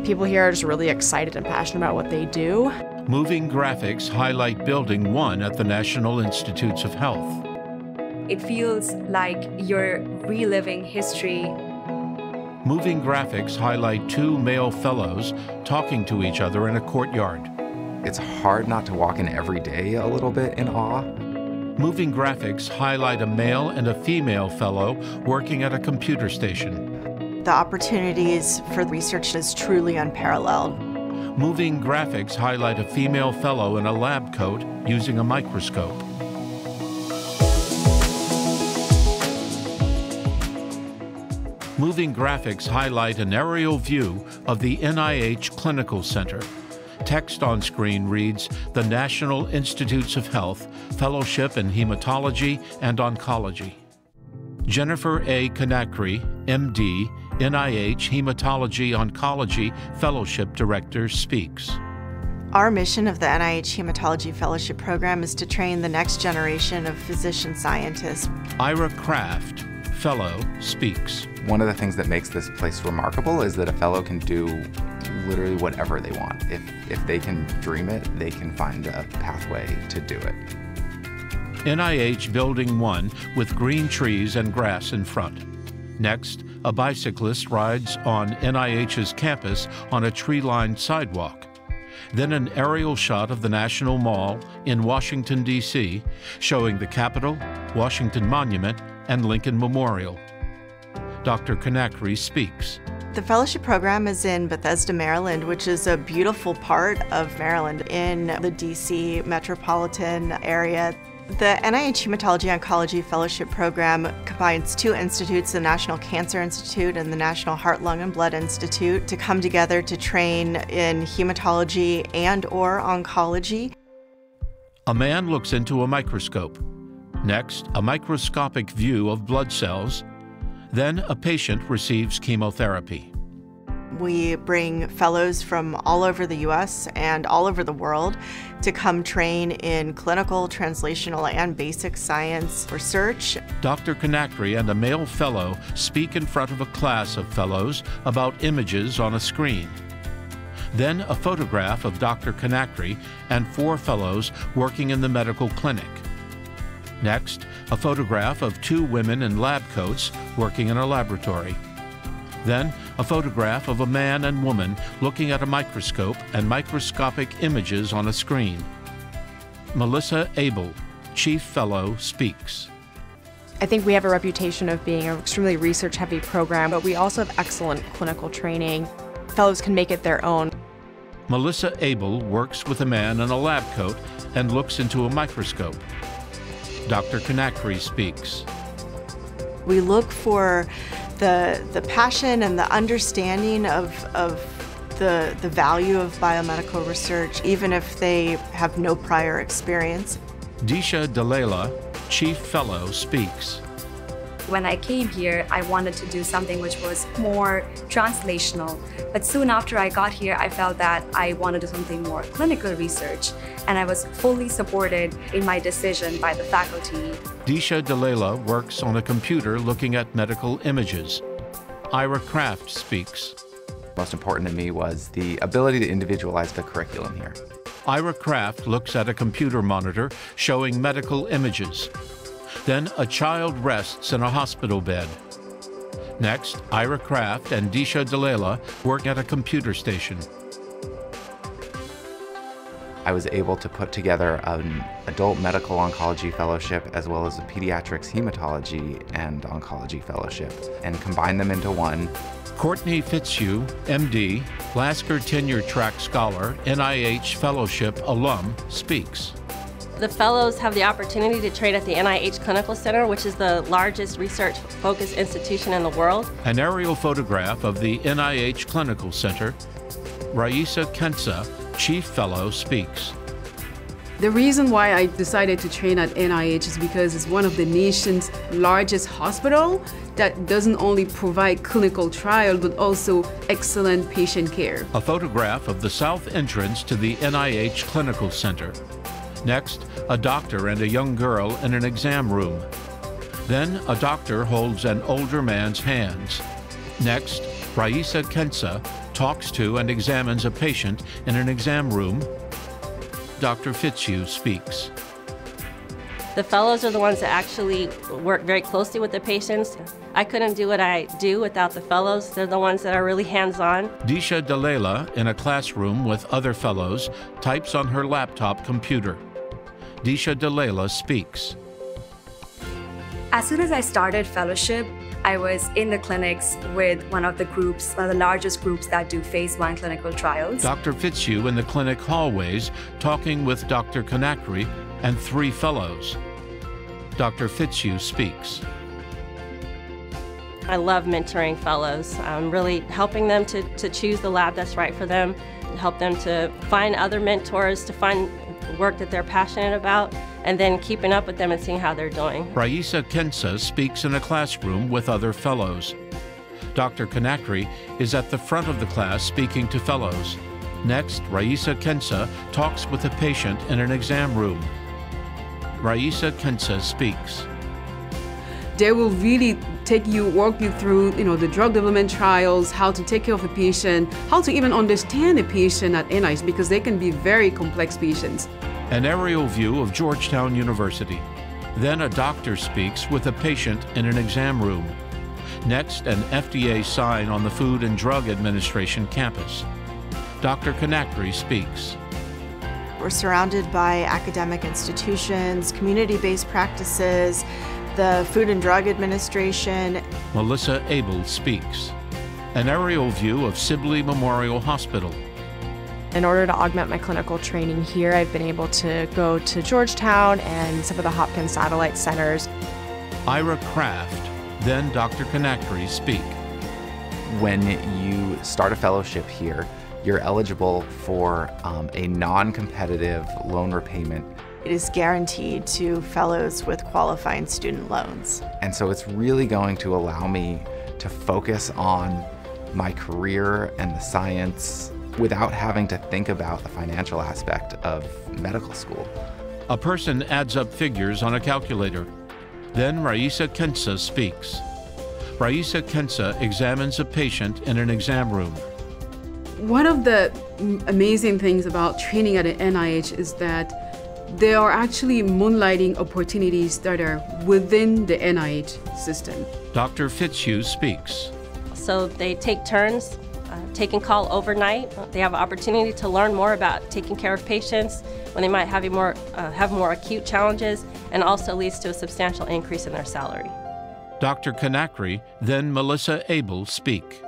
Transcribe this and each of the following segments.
People here are just really excited and passionate about what they do. Moving graphics highlight Building 1 at the National Institutes of Health. It feels like you're reliving history. Moving graphics highlight two male fellows talking to each other in a courtyard. It's hard not to walk in every day a little bit in awe. Moving graphics highlight a male and a female fellow working at a computer station. The opportunities for research is truly unparalleled. Moving graphics highlight a female fellow in a lab coat using a microscope. Moving graphics highlight an aerial view of the NIH Clinical Center. Text on screen reads, the National Institutes of Health, Fellowship in Hematology and Oncology. Jennifer A. Conakry, MD, NIH Hematology Oncology Fellowship Director, speaks. Our mission of the NIH Hematology Fellowship Program is to train the next generation of physician scientists. Ira Kraft, Fellow, speaks. One of the things that makes this place remarkable is that a fellow can do literally whatever they want. If they can dream it, they can find a pathway to do it. NIH Building 1 with green trees and grass in front. Next, a bicyclist rides on NIH's campus on a tree-lined sidewalk. Then an aerial shot of the National Mall in Washington, D.C., showing the Capitol, Washington Monument, and Lincoln Memorial. Dr. Conakry speaks. The fellowship program is in Bethesda, Maryland, which is a beautiful part of Maryland in the D.C. metropolitan area. The NIH Hematology Oncology Fellowship Program combines two institutes, the National Cancer Institute and the National Heart, Lung, and Blood Institute, to come together to train in hematology and/or oncology. A man looks into a microscope. Next, a microscopic view of blood cells. Then a patient receives chemotherapy. We bring fellows from all over the U.S. and all over the world to come train in clinical, translational, and basic science research. Dr. Conakry and a male fellow speak in front of a class of fellows about images on a screen. Then a photograph of Dr. Conakry and 4 fellows working in the medical clinic. Next, a photograph of 2 women in lab coats working in a laboratory. Then, a photograph of a man and woman looking at a microscope and microscopic images on a screen. Melissa Abel, Chief Fellow, speaks. I think we have a reputation of being an extremely research-heavy program, but we also have excellent clinical training. Fellows can make it their own. Melissa Abel works with a man in a lab coat and looks into a microscope. Dr. Conakry speaks. We look for the passion and the understanding of the value of biomedical research, even if they have no prior experience. Disha Dalila, Chief Fellow, speaks. When I came here, I wanted to do something which was more translational. But soon after I got here, I felt that I wanted to do something more clinical research, and I was fully supported in my decision by the faculty. Disha Dalila works on a computer looking at medical images. Ira Kraft speaks. Most important to me was the ability to individualize the curriculum here. Ira Kraft looks at a computer monitor showing medical images. Then a child rests in a hospital bed. Next, Ira Kraft and Disha Dalila work at a computer station. I was able to put together an adult medical oncology fellowship as well as a pediatrics hematology and oncology fellowship and combine them into one. Courtney Fitzhugh, MD, Lasker Tenure Track Scholar, NIH Fellowship alum, speaks. The fellows have the opportunity to train at the NIH Clinical Center, which is the largest research-focused institution in the world. An aerial photograph of the NIH Clinical Center. Raisa Kensa, Chief Fellow, speaks. The reason why I decided to train at NIH is because it's one of the nation's largest hospital that doesn't only provide clinical trial, but also excellent patient care. A photograph of the south entrance to the NIH Clinical Center. Next, a doctor and a young girl in an exam room. Then, a doctor holds an older man's hands. Next, Raisa Kensa, talks to and examines a patient in an exam room. Dr. Fitzhugh speaks. The fellows are the ones that actually work very closely with the patients. I couldn't do what I do without the fellows. They're the ones that are really hands-on. Disha Dalela, in a classroom with other fellows, types on her laptop computer. Disha Dalela speaks. As soon as I started fellowship, I was in the clinics with one of the groups, one of the largest groups that do phase 1 clinical trials. Dr. Fitzhugh in the clinic hallways talking with Dr. Conakry and 3 fellows. Dr. Fitzhugh speaks. I love mentoring fellows, really helping them to choose the lab that's right for them, help them to find other mentors, to find work that they're passionate about, and then keeping up with them and seeing how they're doing. Raisa Kensa speaks in a classroom with other fellows. Dr. Conakry is at the front of the class speaking to fellows. Next, Raisa Kensa talks with a patient in an exam room. Raisa Kensa speaks. They will really walk you through, the drug development trials, how to take care of a patient, how to even understand a patient at NIH, because they can be very complex patients. An aerial view of Georgetown University. Then a doctor speaks with a patient in an exam room. Next, an FDA sign on the Food and Drug Administration campus. Dr. Conakry speaks. We're surrounded by academic institutions, community-based practices, the Food and Drug Administration. Melissa Abel speaks. An aerial view of Sibley Memorial Hospital. In order to augment my clinical training here, I've been able to go to Georgetown and some of the Hopkins satellite centers. Ira Kraft, then Dr. Conakry speak. When you start a fellowship here, you're eligible for a non-competitive loan repayment. It is guaranteed to fellows with qualifying student loans. And so it's really going to allow me to focus on my career and the science without having to think about the financial aspect of medical school. A person adds up figures on a calculator. Then Raisa Kensa speaks. Raisa Kensa examines a patient in an exam room. One of the amazing things about training at the NIH is that there are actually moonlighting opportunities that are within the NIH system. Dr. Fitzhugh speaks. So they take turns taking call overnight. They have an opportunity to learn more about taking care of patients when they might have more acute challenges, and also leads to a substantial increase in their salary. Dr. Conakry, then Melissa Abel speak.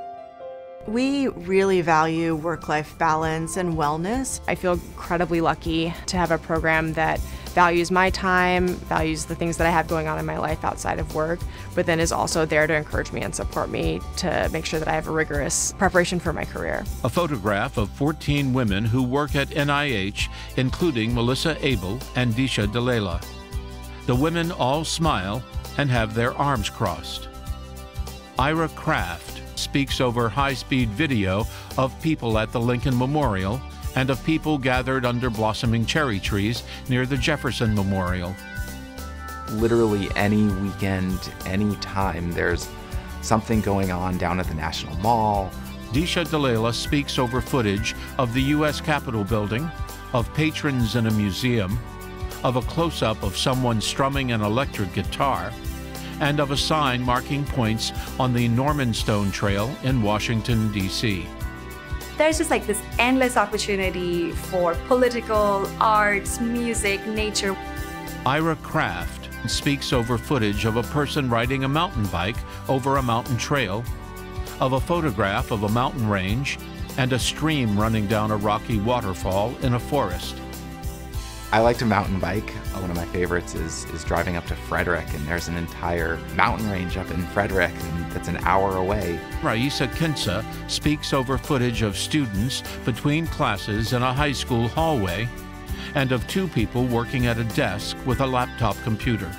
We really value work-life balance and wellness. I feel incredibly lucky to have a program that values my time, values the things that I have going on in my life outside of work, but then is also there to encourage me and support me to make sure that I have a rigorous preparation for my career. A photograph of 14 women who work at NIH, including Melissa Abel and Disha Dalela. The women all smile and have their arms crossed. Ira Kraft speaks over high-speed video of people at the Lincoln Memorial and of people gathered under blossoming cherry trees near the Jefferson Memorial. Literally any weekend, any time, there's something going on down at the National Mall. Disha Dalela speaks over footage of the U.S. Capitol building, of patrons in a museum, of a close-up of someone strumming an electric guitar, and of a sign marking points on the Norman Stone Trail in Washington, D.C. There's just like this endless opportunity for political, arts, music, nature. Ira Kraft speaks over footage of a person riding a mountain bike over a mountain trail, of a photograph of a mountain range, and a stream running down a rocky waterfall in a forest. I like to mountain bike. One of my favorites is driving up to Frederick, and there's an entire mountain range up in Frederick and that's an hour away. Raisa Kensa speaks over footage of students between classes in a high school hallway and of 2 people working at a desk with a laptop computer.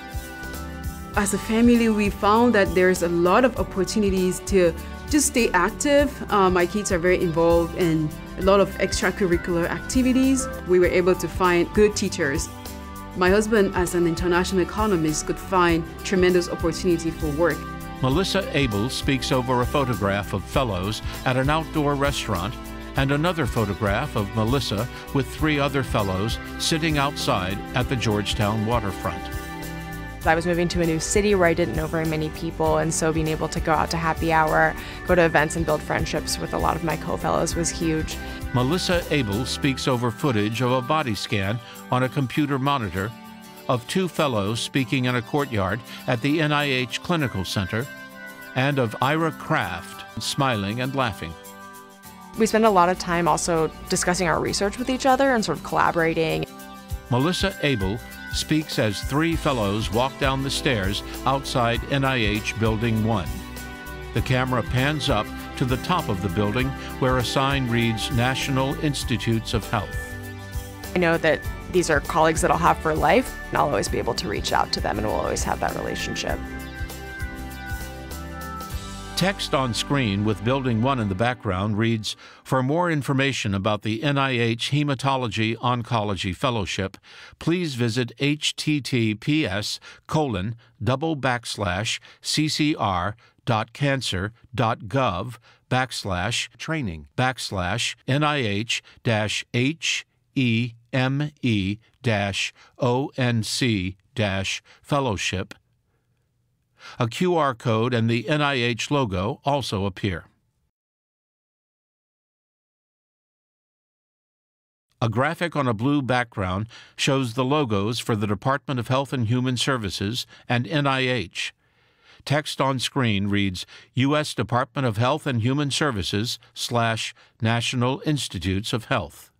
As a family, we found that there's a lot of opportunities to just stay active. My kids are very involved in a lot of extracurricular activities. We were able to find good teachers. My husband, as an international economist, could find tremendous opportunity for work. Melissa Abel speaks over a photograph of fellows at an outdoor restaurant and another photograph of Melissa with 3 other fellows sitting outside at the Georgetown waterfront. I was moving to a new city where I didn't know very many people, and so being able to go out to happy hour, go to events, and build friendships with a lot of my co-fellows was huge. Melissa Abel speaks over footage of a body scan on a computer monitor of 2 fellows speaking in a courtyard at the NIH Clinical Center, and of Ira Kraft smiling and laughing. We spend a lot of time also discussing our research with each other and sort of collaborating. Melissa Abel speaks as 3 fellows walk down the stairs outside NIH Building 1. The camera pans up to the top of the building where a sign reads National Institutes of Health. I know that these are colleagues that I'll have for life, and I'll always be able to reach out to them, and we'll always have that relationship. Text on screen with Building 1 in the background reads, "For more information about the NIH Hematology Oncology Fellowship, please visit https://ccr.cancer.gov/training/NIH-HEME-ONC-fellowship. A QR code and the NIH logo also appear. A graphic on a blue background shows the logos for the Department of Health and Human Services and NIH. Text on screen reads U.S. Department of Health and Human Services / National Institutes of Health.